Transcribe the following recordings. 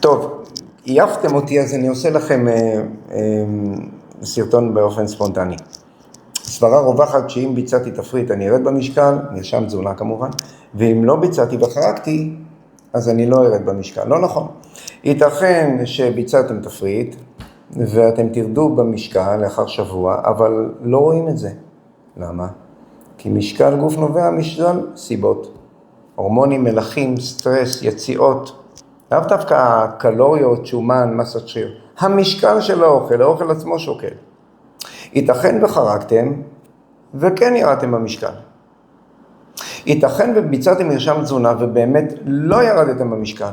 טוב, עייפתם אותי, אז אני עושה לכם סרטון באופן ספונטני. סברה רווחת שאם ביצעתי תפריט אני ארד במשקל, נרשם תזונה כמובן, ואם לא ביצעתי וחרגתי, אז אני לא ארד במשקל. לא נכון. ייתכן שביצעתם תפריט, ואתם תרדו במשקל לאחר שבוע, אבל לא רואים את זה. למה? כי משקל גוף נובע משלל סיבות. הורמונים, מלחים, סטרס, יציאות, לאו דווקא קלוריות, שומן, מסת שריר. המשקל של האוכל עצמו שוקל. ייתכן וחרגתם, וכן ירדתם במשקל. ייתכן וביצעתם מרשם תזונה, ובאמת לא ירדתם במשקל.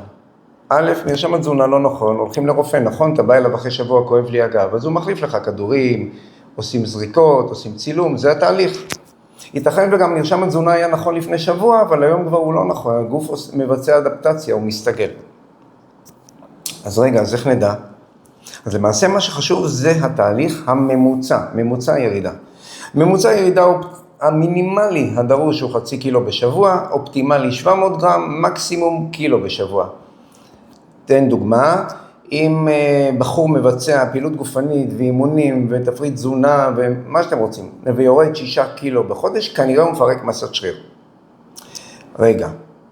א', מרשם התזונה לא נכון, הולכים לרופא, נכון, אתה בא אליו אחרי שבוע, כואב לי הגב, אז הוא מחליף לך כדורים, עושים זריקות, עושים צילום, זה התהליך. ייתכן וגם מרשם התזונה היה נכון לפני שבוע, אבל היום כבר הוא לא נכון, הגוף מבצע אדפטציה, הוא מסתגל. אז רגע, אז איך נדע? אז למעשה מה שחשוב זה התהליך הממוצע, ממוצע ירידה. ממוצע ירידה הוא המינימלי הדרוש הוא 0.5 קילו בשבוע, אופטימלי 700 גרם, מקסימום קילו בשבוע. תן דוגמה, אם בחור מבצע פעילות גופנית ואימונים ותפריט תזונה ומה שאתם רוצים, ויורד 6 קילו בחודש, כנראה הוא מפרק מסת שריר. רגע,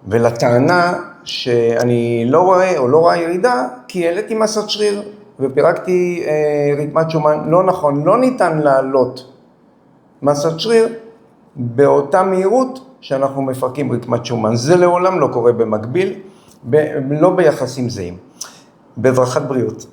ולטענה שאני לא רואה או לא רואה ירידה, כי העליתי מסת שריר ופירקתי רקמת שומן, לא נכון, לא ניתן לעלות מסת שריר באותה מהירות שאנחנו מפרקים רקמת שומן. זה לעולם לא קורה במקביל, לא ביחסים זהים. בברכת בריאות.